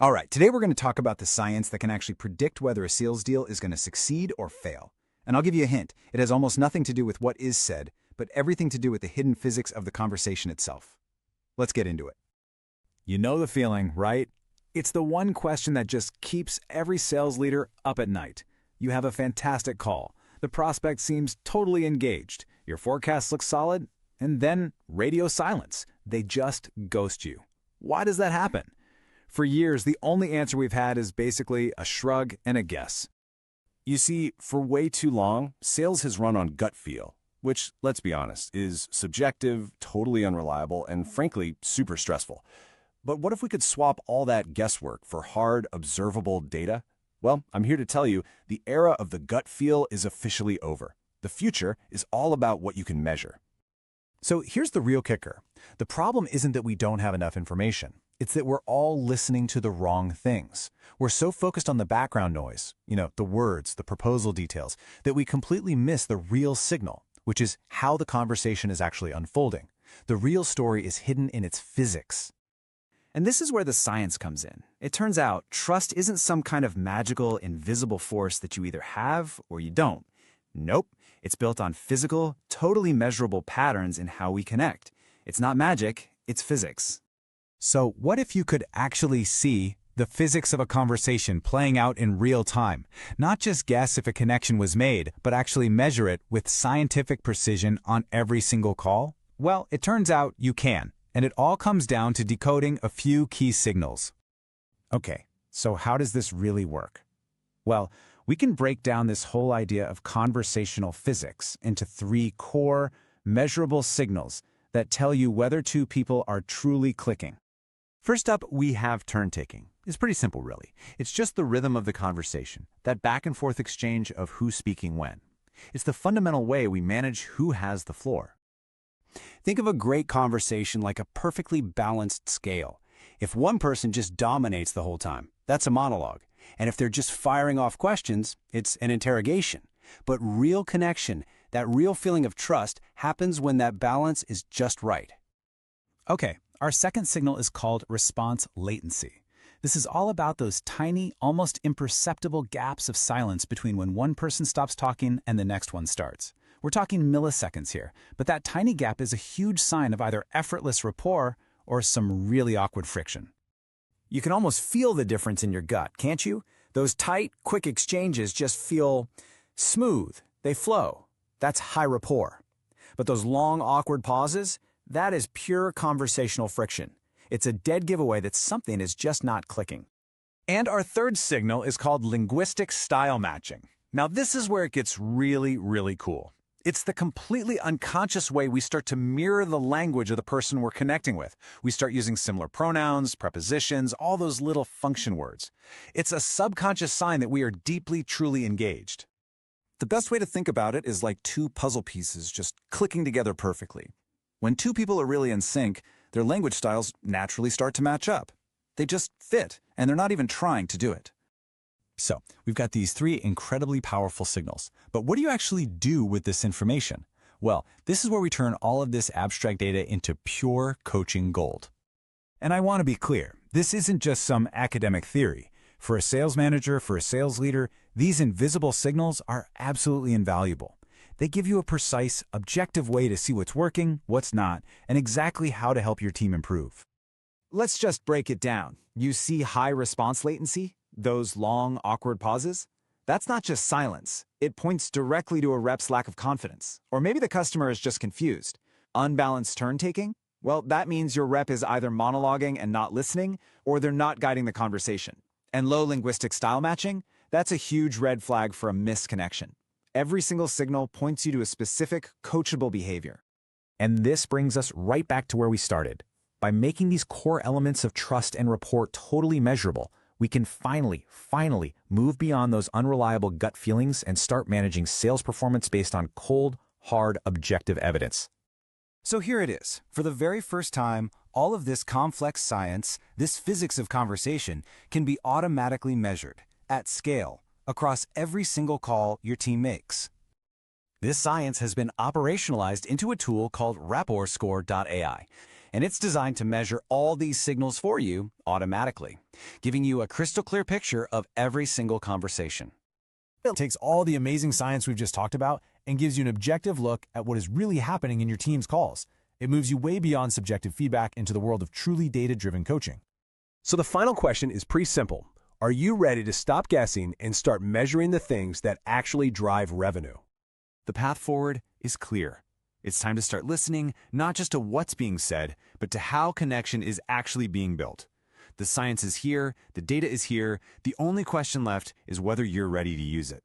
All right, today we're going to talk about the science that can actually predict whether a sales deal is going to succeed or fail. And I'll give you a hint. It has almost nothing to do with what is said, but everything to do with the hidden physics of the conversation itself. Let's get into it. You know the feeling, right? It's the one question that just keeps every sales leader up at night. You have a fantastic call. The prospect seems totally engaged. Your forecast looks solid, and then radio silence. They just ghost you. Why does that happen? For years, the only answer we've had is basically a shrug and a guess. You see, for way too long, sales has run on gut feel, which, let's be honest, is subjective, totally unreliable, and frankly, super stressful. But what if we could swap all that guesswork for hard, observable data? Well, I'm here to tell you, the era of the gut feel is officially over. The future is all about what you can measure. So here's the real kicker. The problem isn't that we don't have enough information. It's that we're all listening to the wrong things. We're so focused on the background noise, the words, the proposal details, that we completely miss the real signal, which is how the conversation is actually unfolding. The real story is hidden in its physics. And this is where the science comes in. It turns out trust isn't some kind of magical, invisible force that you either have or you don't. Nope. It's built on physical, totally measurable patterns in how we connect. It's not magic, it's physics. So what if you could actually see the physics of a conversation playing out in real time? Not just guess if a connection was made, but actually measure it with scientific precision on every single call? Well, it turns out you can, and it all comes down to decoding a few key signals. Okay, so how does this really work? Well, we can break down this whole idea of conversational physics into three core, measurable signals that tell you whether two people are truly clicking. First up, we have turn-taking. It's pretty simple, really. It's just the rhythm of the conversation, that back-and-forth exchange of who's speaking when. It's the fundamental way we manage who has the floor. Think of a great conversation like a perfectly balanced scale. If one person just dominates the whole time, that's a monologue. And if they're just firing off questions, it's an interrogation. But real connection, that real feeling of trust, happens when that balance is just right. Okay, our second signal is called response latency. This is all about those tiny, almost imperceptible gaps of silence between when one person stops talking and the next one starts. We're talking milliseconds here, but that tiny gap is a huge sign of either effortless rapport or some really awkward friction. You can almost feel the difference in your gut, can't you? Those tight, quick exchanges just feel smooth. They flow. That's high rapport. But those long, awkward pauses, that is pure conversational friction. It's a dead giveaway that something is just not clicking. And our third signal is called linguistic style matching. Now, this is where it gets really, really cool. It's the completely unconscious way we start to mirror the language of the person we're connecting with. We start using similar pronouns, prepositions, all those little function words. It's a subconscious sign that we are deeply, truly engaged. The best way to think about it is like two puzzle pieces just clicking together perfectly. When two people are really in sync, their language styles naturally start to match up. They just fit, and they're not even trying to do it. So, we've got these three incredibly powerful signals. But what do you actually do with this information? Well, this is where we turn all of this abstract data into pure coaching gold. And I want to be clear, this isn't just some academic theory. For a sales manager, for a sales leader, these invisible signals are absolutely invaluable. They give you a precise, objective way to see what's working, what's not, and exactly how to help your team improve. Let's just break it down. You see high response latency? Those long, awkward pauses? That's not just silence. It points directly to a rep's lack of confidence. Or maybe the customer is just confused. Unbalanced turn-taking? Well, that means your rep is either monologuing and not listening, or they're not guiding the conversation. And low linguistic style matching? That's a huge red flag for a misconnection. Every single signal points you to a specific, coachable behavior. And this brings us right back to where we started. By making these core elements of trust and rapport totally measurable, we can finally move beyond those unreliable gut feelings and start managing sales performance based on cold, hard, objective evidence. So here it is. For the very first time, all of this complex science, this physics of conversation, can be automatically measured, at scale, across every single call your team makes. This science has been operationalized into a tool called RapportScore.ai. And it's designed to measure all these signals for you automatically, giving you a crystal clear picture of every single conversation. It takes all the amazing science we've just talked about and gives you an objective look at what is really happening in your team's calls. It moves you way beyond subjective feedback into the world of truly data-driven coaching. So the final question is pretty simple. Are you ready to stop guessing and start measuring the things that actually drive revenue? The path forward is clear. It's time to start listening, not just to what's being said, but to how connection is actually being built. The science is here, the data is here, the only question left is whether you're ready to use it.